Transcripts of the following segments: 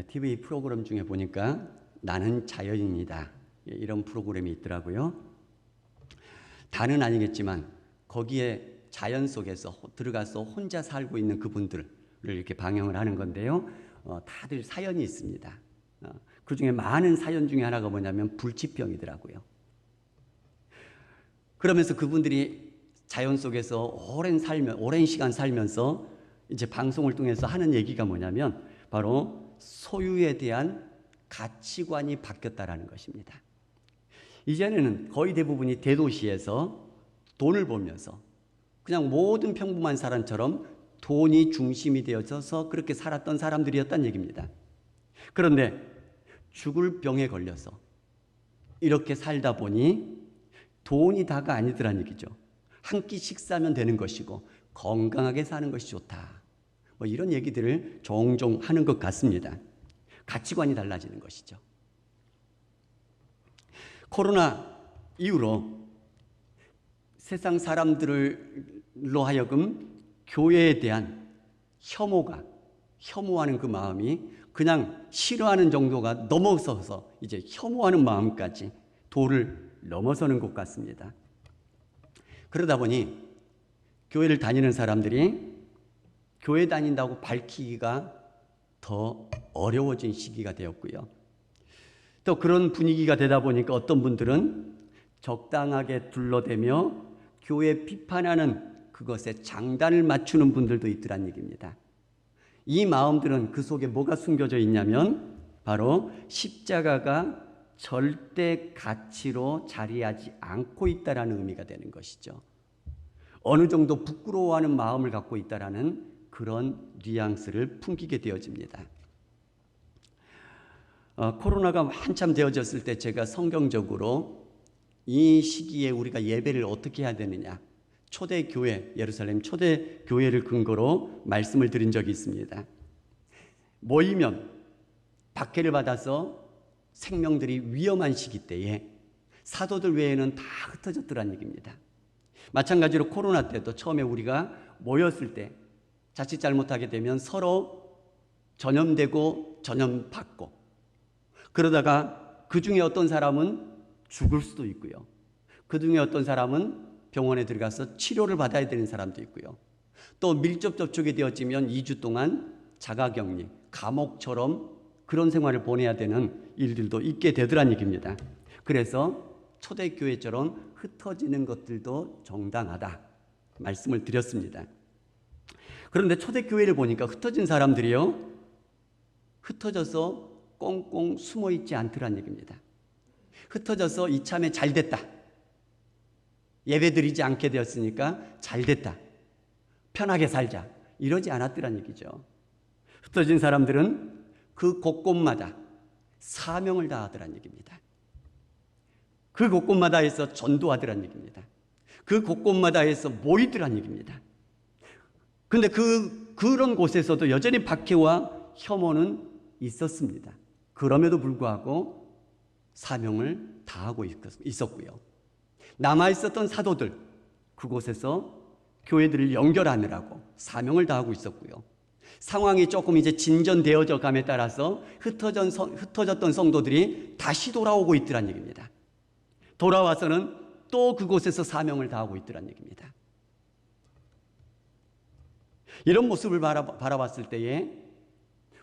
TV 프로그램 중에 보니까 나는 자연인이다, 이런 프로그램이 있더라고요. 다는 아니겠지만 거기에 자연 속에서 들어가서 혼자 살고 있는 그분들을 이렇게 방영을 하는 건데요. 다들 사연이 있습니다. 그 중에 많은 사연 중에 하나가 뭐냐면 불치병이더라고요. 그러면서 그분들이 자연 속에서 오랜 시간 살면서 이제 방송을 통해서 하는 얘기가 뭐냐면 바로 소유에 대한 가치관이 바뀌었다라는 것입니다. 이전에는 거의 대부분이 대도시에서 돈을 벌면서 그냥 모든 평범한 사람처럼 돈이 중심이 되어져서 그렇게 살았던 사람들이었다는 얘기입니다. 그런데 죽을 병에 걸려서 이렇게 살다 보니 돈이 다가 아니더란 얘기죠. 한 끼 식사하면 되는 것이고 건강하게 사는 것이 좋다, 이런 얘기들을 종종 하는 것 같습니다. 가치관이 달라지는 것이죠. 코로나 이후로 세상 사람들로 하여금 교회에 대한 혐오하는 그 마음이 그냥 싫어하는 정도가 넘어서서 이제 혐오하는 마음까지 도를 넘어서는 것 같습니다. 그러다 보니 교회를 다니는 사람들이 교회 다닌다고 밝히기가 더 어려워진 시기가 되었고요. 또 그런 분위기가 되다 보니까 어떤 분들은 적당하게 둘러대며 교회 비판하는 그것에 장단을 맞추는 분들도 있더란 얘기입니다. 이 마음들은 그 속에 뭐가 숨겨져 있냐면 바로 십자가가 절대 가치로 자리하지 않고 있다라는 의미가 되는 것이죠. 어느 정도 부끄러워하는 마음을 갖고 있다라는 그런 뉘앙스를 풍기게 되어집니다. 코로나가 한참 되어졌을 때 제가 성경적으로 이 시기에 우리가 예배를 어떻게 해야 되느냐, 초대교회, 예루살렘 초대교회를 근거로 말씀을 드린 적이 있습니다. 모이면 박해를 받아서 생명들이 위험한 시기 때에 사도들 외에는 다 흩어졌더란 얘기입니다. 마찬가지로 코로나 때도 처음에 우리가 모였을 때 자칫 잘못하게 되면 서로 전염되고 전염받고, 그러다가 그 중에 어떤 사람은 죽을 수도 있고요. 그 중에 어떤 사람은 병원에 들어가서 치료를 받아야 되는 사람도 있고요. 또 밀접 접촉이 되어지면 2주 동안 자가격리, 감옥처럼 그런 생활을 보내야 되는 일들도 있게 되더란 얘기입니다. 그래서 초대교회처럼 흩어지는 것들도 정당하다 말씀을 드렸습니다. 그런데 초대교회를 보니까 흩어진 사람들이요, 흩어져서 꽁꽁 숨어있지 않더란 얘기입니다. 흩어져서 이참에 잘됐다, 예배드리지 않게 되었으니까 잘됐다, 편하게 살자, 이러지 않았더란 얘기죠. 흩어진 사람들은 그 곳곳마다 사명을 다하더란 얘기입니다. 그 곳곳마다에서 전도하더란 얘기입니다. 그 곳곳마다에서 모이더란 얘기입니다. 그런데 그런 곳에서도 여전히 박해와 혐오는 있었습니다. 그럼에도 불구하고 사명을 다하고 있었고요. 남아있었던 사도들, 그곳에서 교회들을 연결하느라고 사명을 다하고 있었고요. 상황이 조금 이제 진전되어져 감에 따라서 흩어졌던 성도들이 다시 돌아오고 있더란 얘기입니다. 돌아와서는 또 그곳에서 사명을 다하고 있더란 얘기입니다. 이런 모습을 바라봤을 때에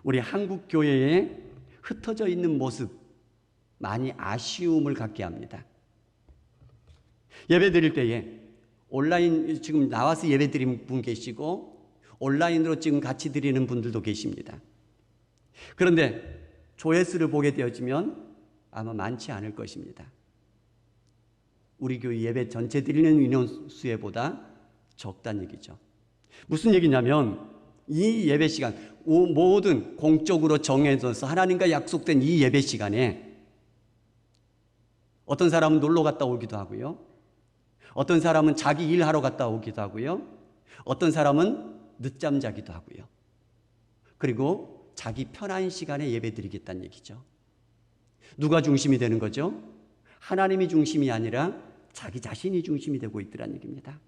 우리 한국 교회에 흩어져 있는 모습, 많이 아쉬움을 갖게 합니다. 예배 드릴 때에 온라인 지금 나와서 예배 드리는 분 계시고 온라인으로 지금 같이 드리는 분들도 계십니다. 그런데 조회수를 보게 되어지면 아마 많지 않을 것입니다. 우리 교회 예배 전체 드리는 인원수에 보다 적다는 얘기죠. 무슨 얘기냐면 이 예배 시간, 모든 공적으로 정해져서 하나님과 약속된 이 예배 시간에 어떤 사람은 놀러 갔다 오기도 하고요, 어떤 사람은 자기 일하러 갔다 오기도 하고요, 어떤 사람은 늦잠 자기도 하고요, 그리고 자기 편한 시간에 예배 드리겠다는 얘기죠. 누가 중심이 되는 거죠? 하나님이 중심이 아니라 자기 자신이 중심이 되고 있더란 얘기입니다.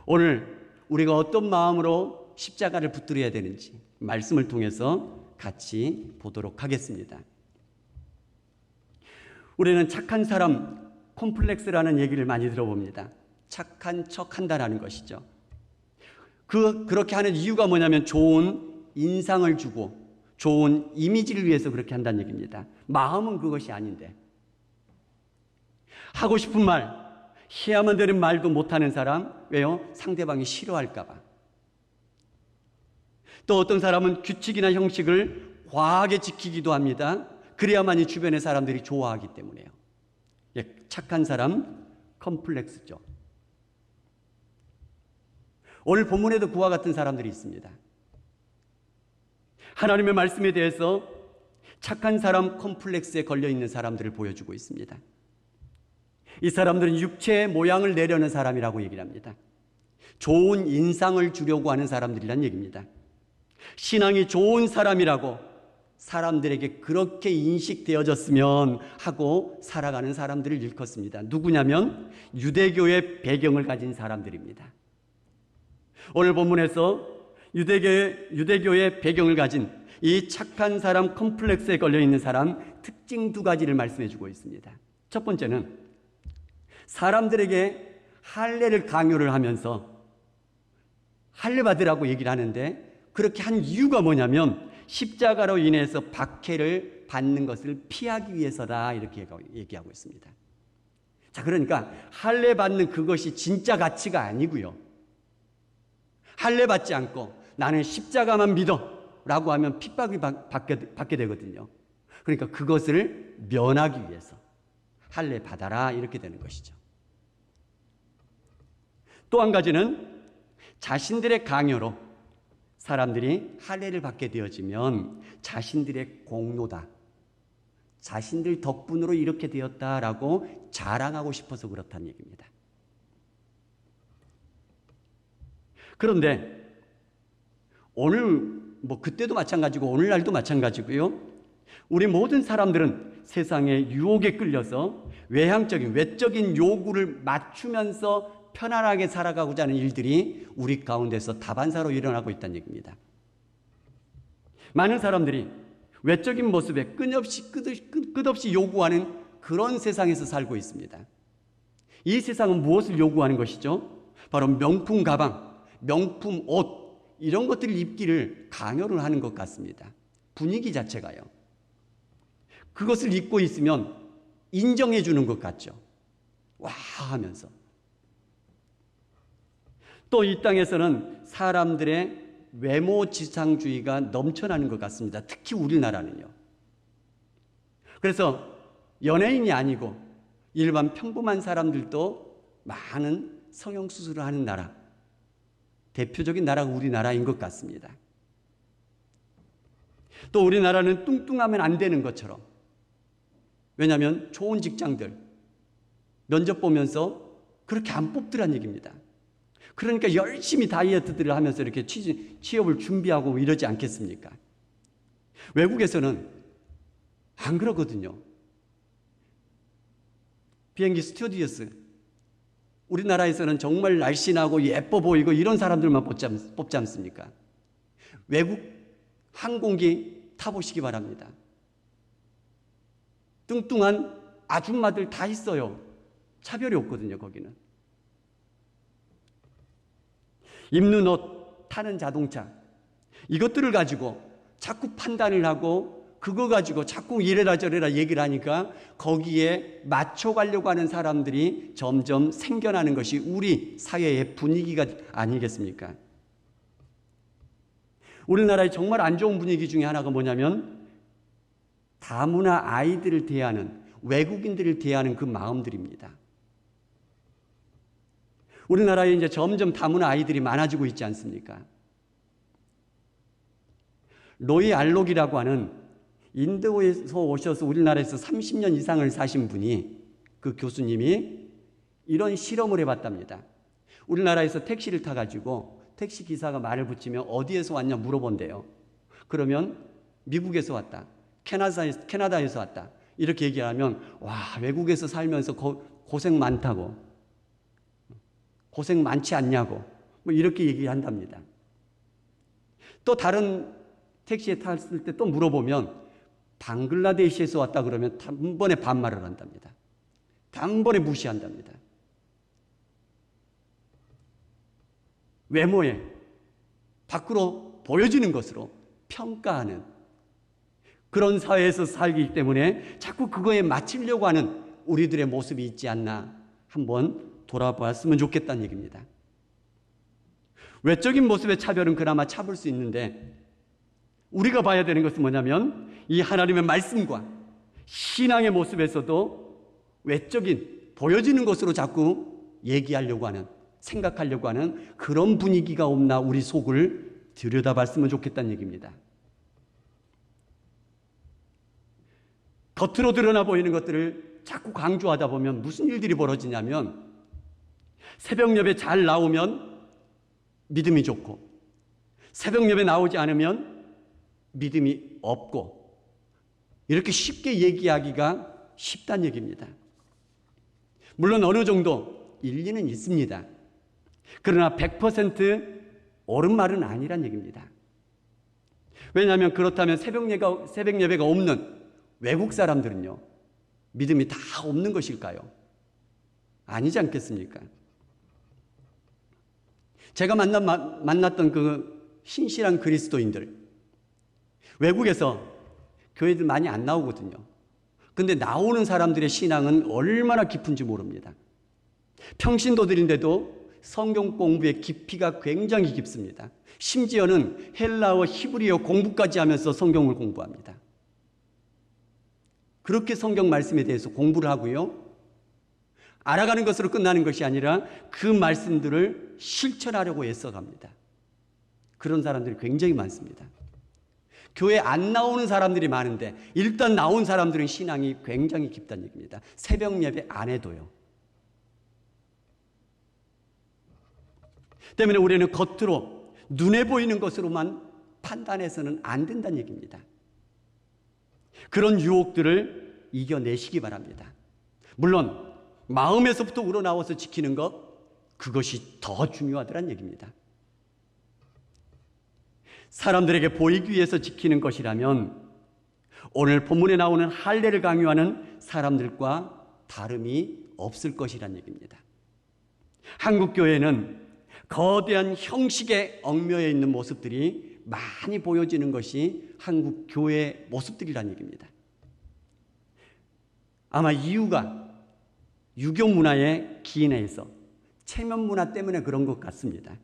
오늘 우리가 어떤 마음으로 십자가를 붙들어야 되는지 말씀을 통해서 같이 보도록 하겠습니다. 우리는 착한 사람 콤플렉스라는 얘기를 많이 들어봅니다. 착한 척 한다라는 것이죠. 그렇게 하는 이유가 뭐냐면 좋은 인상을 주고 좋은 이미지를 위해서 그렇게 한다는 얘기입니다. 마음은 그것이 아닌데, 하고 싶은 말, 해야만 되는 말도 못하는 사람, 왜요? 상대방이 싫어할까 봐. 또 어떤 사람은 규칙이나 형식을 과하게 지키기도 합니다. 그래야만이 주변의 사람들이 좋아하기 때문에요. 착한 사람 컴플렉스죠. 오늘 본문에도 그와 같은 사람들이 있습니다. 하나님의 말씀에 대해서 착한 사람 컴플렉스에 걸려있는 사람들을 보여주고 있습니다. 이 사람들은 육체의 모양을 내려는 사람이라고 얘기를 합니다. 좋은 인상을 주려고 하는 사람들이란 얘기입니다. 신앙이 좋은 사람이라고 사람들에게 그렇게 인식되어졌으면 하고 살아가는 사람들을 일컫습니다. 누구냐면 유대교의 배경을 가진 사람들입니다. 오늘 본문에서 유대교의 배경을 가진 이 착한 사람 컴플렉스에 걸려있는 사람 특징 두 가지를 말씀해 주고 있습니다. 첫 번째는 사람들에게 할례를 강요를 하면서 할례 받으라고 얘기를 하는데, 그렇게 한 이유가 뭐냐면 십자가로 인해서 박해를 받는 것을 피하기 위해서다, 이렇게 얘기하고 있습니다. 자, 그러니까 할례 받는 그것이 진짜 가치가 아니고요, 할례 받지 않고 나는 십자가만 믿어 라고 하면 핍박을 받게 되거든요. 그러니까 그것을 면하기 위해서 할례 받아라, 이렇게 되는 것이죠. 또 한 가지는 자신들의 강요로 사람들이 할례를 받게 되어지면 자신들의 공로다, 자신들 덕분으로 이렇게 되었다라고 자랑하고 싶어서 그렇다는 얘기입니다. 그런데 오늘 그때도 마찬가지고 오늘날도 마찬가지고요, 우리 모든 사람들은 세상의 유혹에 끌려서 외적인 요구를 맞추면서 편안하게 살아가고자 하는 일들이 우리 가운데서 다반사로 일어나고 있다는 얘기입니다. 많은 사람들이 외적인 모습에 끝없이 요구하는 그런 세상에서 살고 있습니다. 이 세상은 무엇을 요구하는 것이죠? 바로 명품 가방, 명품 옷, 이런 것들을 입기를 강요를 하는 것 같습니다. 분위기 자체가요. 그것을 입고 있으면 인정해 주는 것 같죠. 와 하면서. 또 이 땅에서는 사람들의 외모 지상주의가 넘쳐나는 것 같습니다. 특히 우리나라는요. 그래서 연예인이 아니고 일반 평범한 사람들도 많은 성형수술을 하는 나라, 대표적인 나라가 우리나라인 것 같습니다. 또 우리나라는 뚱뚱하면 안 되는 것처럼, 왜냐하면 좋은 직장들 면접 보면서 그렇게 안 뽑더란 얘기입니다. 그러니까 열심히 다이어트들을 하면서 이렇게 취업을 준비하고 이러지 않겠습니까? 외국에서는 안 그러거든요. 비행기 스튜어디스, 우리나라에서는 정말 날씬하고 예뻐 보이고 이런 사람들만 뽑지 않습니까? 외국 항공기 타보시기 바랍니다. 뚱뚱한 아줌마들 다 있어요. 차별이 없거든요, 거기는. 입는 옷, 타는 자동차, 이것들을 가지고 자꾸 판단을 하고 그거 가지고 자꾸 이래라 저래라 얘기를 하니까 거기에 맞춰가려고 하는 사람들이 점점 생겨나는 것이 우리 사회의 분위기가 아니겠습니까? 우리나라의 정말 안 좋은 분위기 중에 하나가 뭐냐면 다문화 아이들을 대하는, 외국인들을 대하는 그 마음들입니다. 우리나라에 이제 점점 다문화 아이들이 많아지고 있지 않습니까? 로이 알록이라고 하는 인도에서 오셔서 우리나라에서 30년 이상을 사신 분이, 그 교수님이 이런 실험을 해봤답니다. 우리나라에서 택시를 타가지고 택시 기사가 말을 붙이면 어디에서 왔냐 물어본대요. 그러면 미국에서 왔다, 캐나다에서 왔다, 이렇게 얘기하면 와, 외국에서 살면서 고생 많다고, 고생 많지 않냐고 이렇게 얘기한답니다. 또 다른 택시에 탔을 때 또 물어보면 방글라데시에서 왔다 그러면 단번에 반말을 한답니다. 단번에 무시한답니다. 외모에 밖으로 보여지는 것으로 평가하는 그런 사회에서 살기 때문에 자꾸 그거에 맞추려고 하는 우리들의 모습이 있지 않나 한번 돌아봤으면 좋겠다는 얘기입니다. 외적인 모습의 차별은 그나마 참을 수 있는데 우리가 봐야 되는 것은 뭐냐면 이 하나님의 말씀과 신앙의 모습에서도 외적인 보여지는 것으로 자꾸 얘기하려고 하는, 생각하려고 하는 그런 분위기가 없나 우리 속을 들여다봤으면 좋겠다는 얘기입니다. 겉으로 드러나 보이는 것들을 자꾸 강조하다 보면 무슨 일들이 벌어지냐면 새벽 예배 잘 나오면 믿음이 좋고 새벽 예배 나오지 않으면 믿음이 없고 이렇게 쉽게 얘기하기가 쉽다는 얘기입니다. 물론 어느 정도 일리는 있습니다. 그러나 100% 옳은 말은 아니란 얘기입니다. 왜냐하면 그렇다면 새벽 예배가 없는 외국 사람들은요, 믿음이 다 없는 것일까요? 아니지 않겠습니까? 제가 만났던 그 신실한 그리스도인들, 외국에서 교회들 많이 안 나오거든요. 근데 나오는 사람들의 신앙은 얼마나 깊은지 모릅니다. 평신도들인데도 성경 공부의 깊이가 굉장히 깊습니다. 심지어는 헬라어, 히브리어 공부까지 하면서 성경을 공부합니다. 그렇게 성경 말씀에 대해서 공부를 하고요. 알아가는 것으로 끝나는 것이 아니라 그 말씀들을 실천하려고 애써갑니다. 그런 사람들이 굉장히 많습니다. 교회 안 나오는 사람들이 많은데 일단 나온 사람들은 신앙이 굉장히 깊다는 얘기입니다. 새벽 예배 안 해도요. 때문에 우리는 겉으로 눈에 보이는 것으로만 판단해서는 안 된다는 얘기입니다. 그런 유혹들을 이겨내시기 바랍니다. 물론 마음에서부터 우러나와서 지키는 것, 그것이 더 중요하다는 얘기입니다. 사람들에게 보이기 위해서 지키는 것이라면 오늘 본문에 나오는 할례를 강요하는 사람들과 다름이 없을 것이란 얘기입니다. 한국 교회는 거대한 형식에 얽매여 있는 모습들이 많이 보여지는 것이 한국 교회의 모습들이란 얘기입니다. 아마 이유가 유교 문화에 기인해서 체면 문화 때문에 그런 것 같습니다.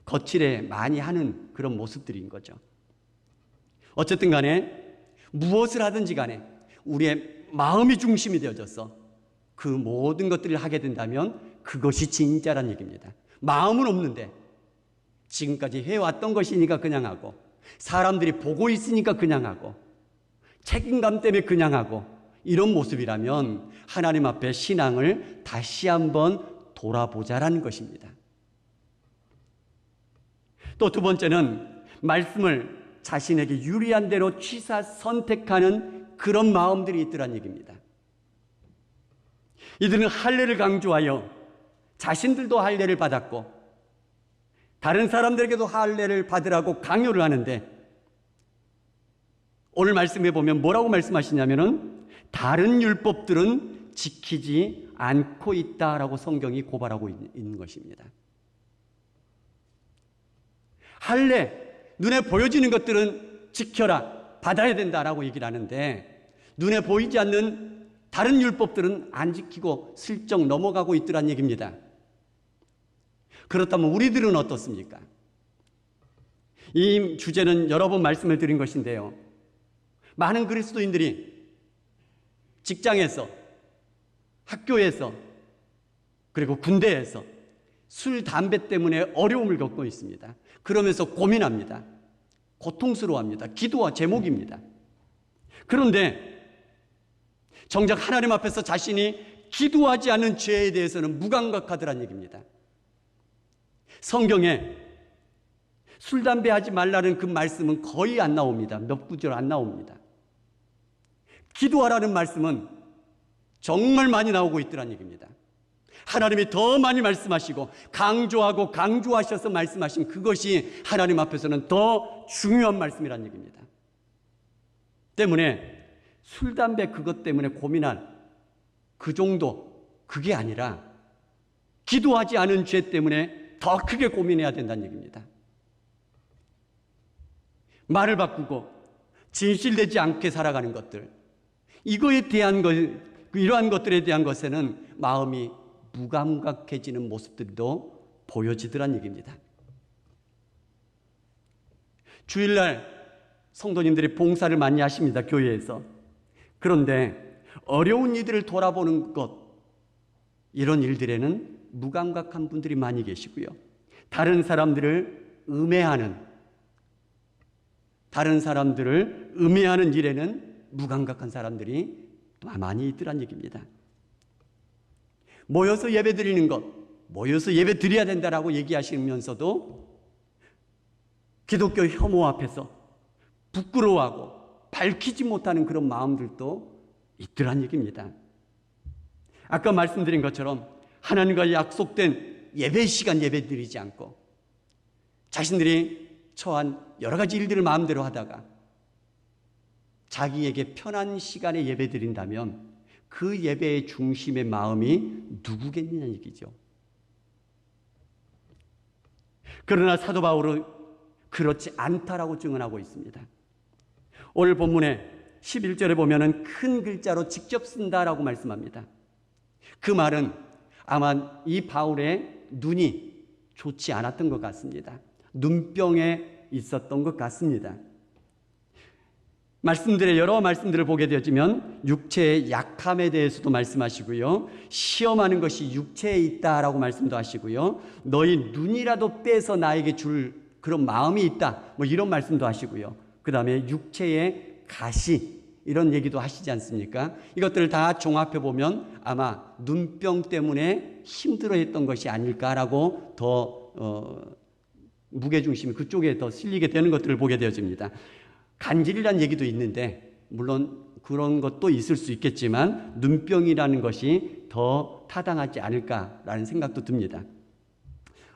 거칠에 많이 하는 그런 모습들인 거죠. 어쨌든 간에 무엇을 하든지 간에 우리의 마음이 중심이 되어져서 그 모든 것들을 하게 된다면 그것이 진짜란 얘기입니다. 마음은 없는데 지금까지 해왔던 것이니까 그냥 하고, 사람들이 보고 있으니까 그냥 하고, 책임감 때문에 그냥 하고, 이런 모습이라면 하나님 앞에 신앙을 다시 한번 돌아보자라는 것입니다. 또 두 번째는 말씀을 자신에게 유리한 대로 취사 선택하는 그런 마음들이 있더란 얘기입니다. 이들은 할례를 강조하여 자신들도 할례를 받았고 다른 사람들에게도 할례를 받으라고 강요를 하는데, 오늘 말씀해 보면 뭐라고 말씀하시냐면은 다른 율법들은 지키지 않고 있다라고 성경이 고발하고 있는 것입니다. 할례, 눈에 보여지는 것들은 지켜라, 받아야 된다라고 얘기를 하는데 눈에 보이지 않는 다른 율법들은 안 지키고 슬쩍 넘어가고 있더란 얘기입니다. 그렇다면 우리들은 어떻습니까? 이 주제는 여러 번 말씀을 드린 것인데요. 많은 그리스도인들이 직장에서, 학교에서, 그리고 군대에서 술, 담배 때문에 어려움을 겪고 있습니다. 그러면서 고민합니다. 고통스러워합니다. 기도와 제목입니다. 그런데 정작 하나님 앞에서 자신이 기도하지 않는 죄에 대해서는 무감각하더란 얘기입니다. 성경에 술, 담배 하지 말라는 그 말씀은 거의 안 나옵니다. 몇 구절 안 나옵니다. 기도하라는 말씀은 정말 많이 나오고 있더란 얘기입니다. 하나님이 더 많이 말씀하시고 강조하고 강조하셔서 말씀하신 그것이 하나님 앞에서는 더 중요한 말씀이란 얘기입니다. 때문에 술, 담배 그것 때문에 고민할 그 정도, 그게 아니라 기도하지 않은 죄 때문에 더 크게 고민해야 된다는 얘기입니다. 말을 바꾸고 진실되지 않게 살아가는 것들, 이거에 대한 이러한 것들에 대한 것에는 마음이 무감각해지는 모습들도 보여지더란 얘기입니다. 주일날 성도님들이 봉사를 많이 하십니다, 교회에서. 그런데 어려운 이들을 돌아보는 것, 이런 일들에는 무감각한 분들이 많이 계시고요. 다른 사람들을 음해하는 일에는 무감각한 사람들이 또 많이 있더란 얘기입니다. 모여서 예배 드리는 것, 모여서 예배 드려야 된다라고 얘기하시면서도 기독교 혐오 앞에서 부끄러워하고 밝히지 못하는 그런 마음들도 있더란 얘기입니다. 아까 말씀드린 것처럼 하나님과 약속된 예배 시간 예배 드리지 않고 자신들이 처한 여러 가지 일들을 마음대로 하다가 자기에게 편한 시간에 예배 드린다면 그 예배의 중심의 마음이 누구겠느냐는 얘기죠. 그러나 사도 바울은 그렇지 않다라고 증언하고 있습니다. 오늘 본문에 11절에 보면은 큰 글자로 직접 쓴다라고 말씀합니다. 그 말은 아마 이 바울의 눈이 좋지 않았던 것 같습니다. 눈병에 있었던 것 같습니다. 여러 말씀들을 보게 되어지면 육체의 약함에 대해서도 말씀하시고요. 시험하는 것이 육체에 있다라고 말씀도 하시고요. 너희 눈이라도 빼서 나에게 줄 그런 마음이 있다. 이런 말씀도 하시고요. 그 다음에 육체의 가시, 이런 얘기도 하시지 않습니까? 이것들을 다 종합해 보면 아마 눈병 때문에 힘들어했던 것이 아닐까라고 더 무게중심이 그쪽에 더 실리게 되는 것들을 보게 되어집니다. 간질이라는 얘기도 있는데 물론 그런 것도 있을 수 있겠지만 눈병이라는 것이 더 타당하지 않을까라는 생각도 듭니다.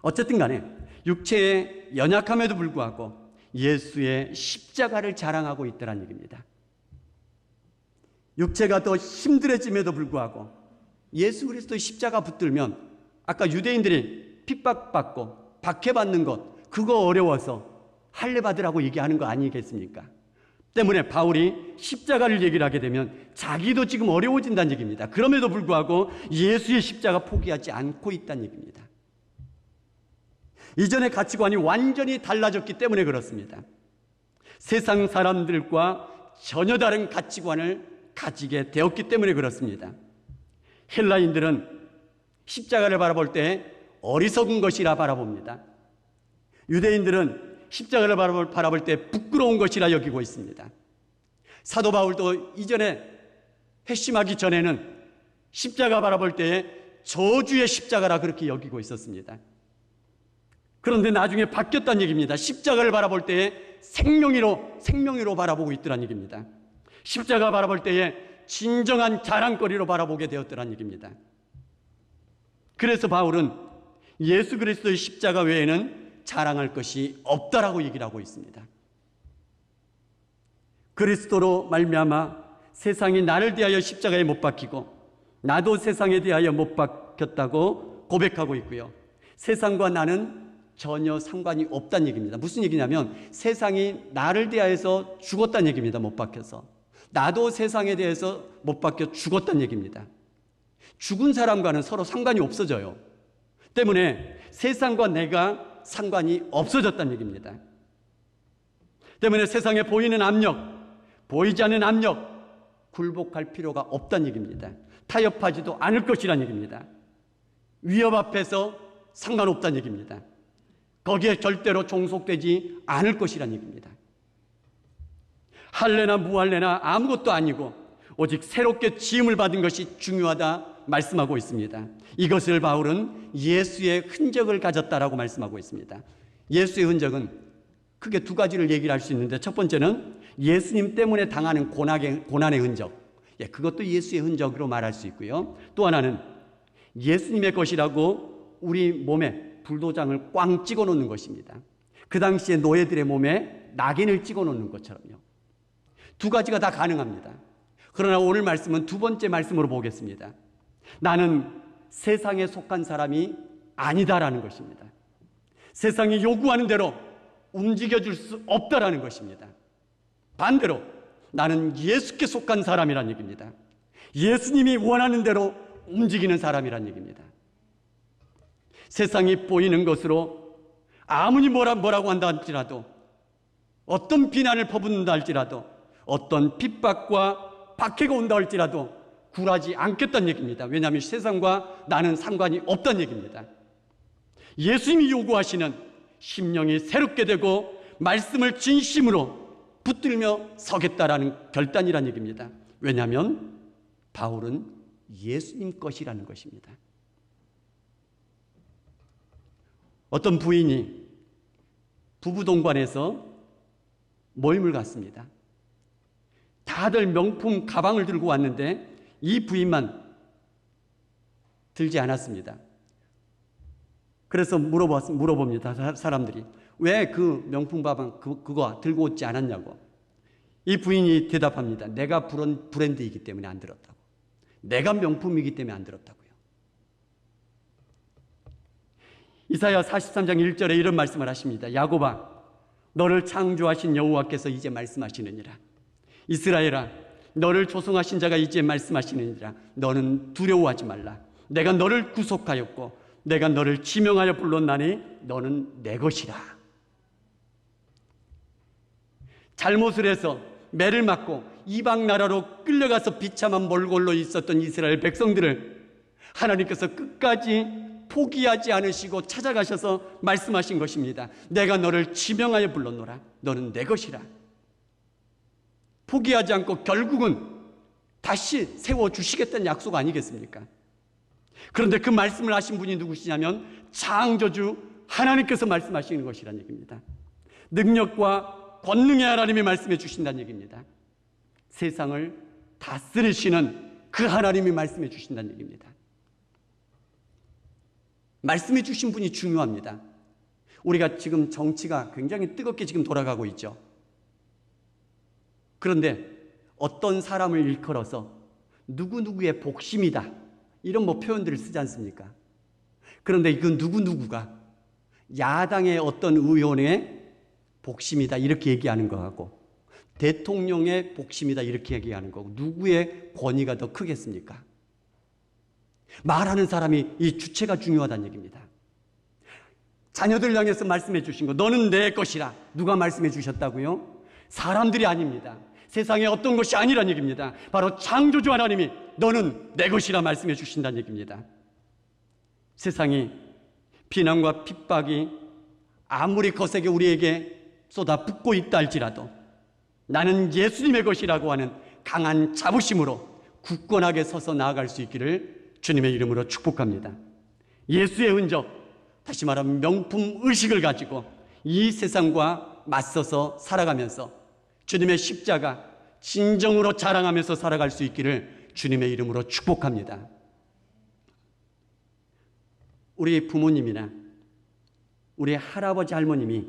어쨌든 간에 육체의 연약함에도 불구하고 예수의 십자가를 자랑하고 있다는 얘기입니다. 육체가 더 힘들어짐에도 불구하고 예수 그리스도의 십자가 붙들면 아까 유대인들이 핍박받고 박해받는 것, 그거 어려워서 할례받으라고 얘기하는 거 아니겠습니까? 때문에 바울이 십자가를 얘기를 하게 되면 자기도 지금 어려워진다는 얘기입니다. 그럼에도 불구하고 예수의 십자가 포기하지 않고 있다는 얘기입니다. 이전의 가치관이 완전히 달라졌기 때문에 그렇습니다. 세상 사람들과 전혀 다른 가치관을 가지게 되었기 때문에 그렇습니다. 헬라인들은 십자가를 바라볼 때 어리석은 것이라 바라봅니다. 유대인들은 십자가를 바라볼 때 부끄러운 것이라 여기고 있습니다. 사도 바울도 이전에 회심하기 전에는 십자가 바라볼 때 저주의 십자가라 그렇게 여기고 있었습니다. 그런데 나중에 바뀌었다는 얘기입니다. 십자가를 바라볼 때에 생명으로 바라보고 있더란 얘기입니다. 십자가 바라볼 때에 진정한 자랑거리로 바라보게 되었더란 얘기입니다. 그래서 바울은 예수 그리스도의 십자가 외에는 자랑할 것이 없다라고 얘기를 하고 있습니다. 그리스도로 말미암아 세상이 나를 대하여 십자가에 못 박히고 나도 세상에 대하여 못 박혔다고 고백하고 있고요. 세상과 나는 전혀 상관이 없다는 얘기입니다. 무슨 얘기냐면 세상이 나를 대하여서 죽었다는 얘기입니다. 못 박혀서. 나도 세상에 대해서 못 박혀 죽었다는 얘기입니다. 죽은 사람과는 서로 상관이 없어져요. 때문에 세상과 내가 상관이 없어졌다는 얘기입니다. 때문에 세상에 보이는 압력, 보이지 않는 압력, 굴복할 필요가 없다는 얘기입니다. 타협하지도 않을 것이라는 얘기입니다. 위협 앞에서 상관없다는 얘기입니다. 거기에 절대로 종속되지 않을 것이라는 얘기입니다. 할례나 무할례나 아무것도 아니고 오직 새롭게 지음을 받은 것이 중요하다 말씀하고 있습니다. 이것을 바울은 예수의 흔적을 가졌다라고 말씀하고 있습니다. 예수의 흔적은 크게 두 가지를 얘기를 할 수 있는데 첫 번째는 예수님 때문에 당하는 고난의 흔적, 그것도 예수의 흔적으로 말할 수 있고요. 또 하나는 예수님의 것이라고 우리 몸에 불도장을 꽝 찍어 놓는 것입니다. 그 당시에 노예들의 몸에 낙인을 찍어 놓는 것처럼요. 두 가지가 다 가능합니다. 그러나 오늘 말씀은 두 번째 말씀으로 보겠습니다. 나는 세상에 속한 사람이 아니다라는 것입니다. 세상이 요구하는 대로 움직여줄 수 없다라는 것입니다. 반대로 나는 예수께 속한 사람이란 얘기입니다. 예수님이 원하는 대로 움직이는 사람이란 얘기입니다. 세상이 보이는 것으로 아무리 뭐라고 한다 할지라도, 어떤 비난을 퍼붓는다 할지라도, 어떤 핍박과 박해가 온다 할지라도 굴하지 않겠다는 얘기입니다. 왜냐하면 세상과 나는 상관이 없다는 얘기입니다. 예수님이 요구하시는 심령이 새롭게 되고 말씀을 진심으로 붙들며 서겠다라는 결단이라는 얘기입니다. 왜냐하면 바울은 예수님 것이라는 것입니다. 어떤 부인이 부부동반해서 모임을 갔습니다. 다들 명품 가방을 들고 왔는데 이 부인만 들지 않았습니다. 그래서 물어봅니다. 사람들이 왜 그 명품 가방 그거 들고 오지 않았냐고. 이 부인이 대답합니다. 내가 브랜드이기 때문에 안 들었다고. 내가 명품이기 때문에 안 들었다고요. 이사야 43장 1절에 이런 말씀을 하십니다. 야곱아, 너를 창조하신 여호와께서 이제 말씀하시느니라. 이스라엘아, 너를 조성하신 자가 이제 말씀하시느니라. 너는 두려워하지 말라. 내가 너를 구속하였고 내가 너를 지명하여 불렀나니 너는 내 것이라. 잘못을 해서 매를 맞고 이방 나라로 끌려가서 비참한 몰골로 있었던 이스라엘 백성들을 하나님께서 끝까지 포기하지 않으시고 찾아가셔서 말씀하신 것입니다. 내가 너를 지명하여 불렀노라. 너는 내 것이라. 포기하지 않고 결국은 다시 세워주시겠다는 약속 아니겠습니까? 그런데 그 말씀을 하신 분이 누구시냐면 창조주 하나님께서 말씀하시는 것이란 얘기입니다. 능력과 권능의 하나님이 말씀해 주신다는 얘기입니다. 세상을 다스리시는 그 하나님이 말씀해 주신다는 얘기입니다. 말씀해 주신 분이 중요합니다. 우리가 지금 정치가 굉장히 뜨겁게 지금 돌아가고 있죠. 그런데 어떤 사람을 일컬어서 누구누구의 복심이다, 이런 표현들을 쓰지 않습니까? 그런데 그 누구누구가 야당의 어떤 의원의 복심이다 이렇게 얘기하는 거하고 대통령의 복심이다 이렇게 얘기하는 거고 누구의 권위가 더 크겠습니까? 말하는 사람이 이 주체가 중요하다는 얘기입니다. 자녀들 향해서 말씀해 주신 거, 너는 내 것이라. 누가 말씀해 주셨다고요? 사람들이 아닙니다. 세상에 어떤 것이 아니란 얘기입니다. 바로 창조주 하나님이 너는 내 것이라 말씀해 주신다는 얘기입니다. 세상이 비난과 핍박이 아무리 거세게 우리에게 쏟아붓고 있다 할지라도 나는 예수님의 것이라고 하는 강한 자부심으로 굳건하게 서서 나아갈 수 있기를 주님의 이름으로 축복합니다. 예수의 흔적, 다시 말하면 명품 의식을 가지고 이 세상과 맞서서 살아가면서 주님의 십자가 진정으로 자랑하면서 살아갈 수 있기를 주님의 이름으로 축복합니다. 우리 부모님이나 우리 할아버지 할머님이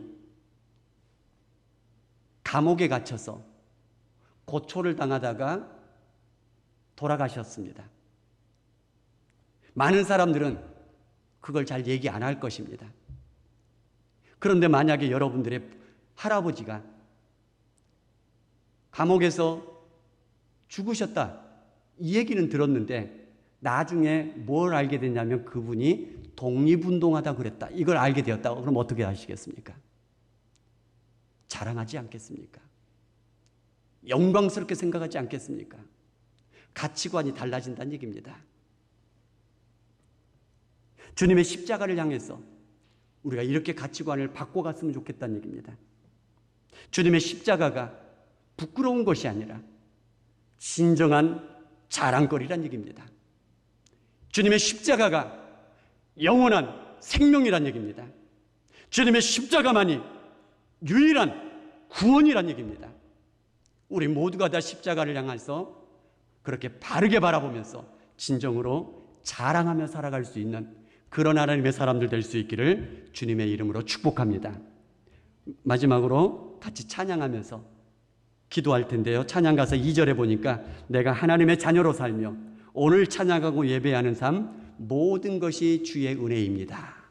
감옥에 갇혀서 고초를 당하다가 돌아가셨습니다. 많은 사람들은 그걸 잘 얘기 안 할 것입니다. 그런데 만약에 여러분들의 할아버지가 감옥에서 죽으셨다, 이 얘기는 들었는데 나중에 뭘 알게 됐냐면 그분이 독립운동하다 그랬다, 이걸 알게 되었다. 그럼 어떻게 하시겠습니까? 자랑하지 않겠습니까? 영광스럽게 생각하지 않겠습니까? 가치관이 달라진다는 얘기입니다. 주님의 십자가를 향해서 우리가 이렇게 가치관을 바꿔갔으면 좋겠다는 얘기입니다. 주님의 십자가가 부끄러운 것이 아니라 진정한 자랑거리란 얘기입니다. 주님의 십자가가 영원한 생명이란 얘기입니다. 주님의 십자가만이 유일한 구원이란 얘기입니다. 우리 모두가 다 십자가를 향해서 그렇게 바르게 바라보면서 진정으로 자랑하며 살아갈 수 있는 그런 하나님의 사람들 될 수 있기를 주님의 이름으로 축복합니다. 마지막으로 같이 찬양하면서 기도할 텐데요. 찬양 가사 2절에 보니까 내가 하나님의 자녀로 살며 오늘 찬양하고 예배하는 삶 모든 것이 주의 은혜입니다.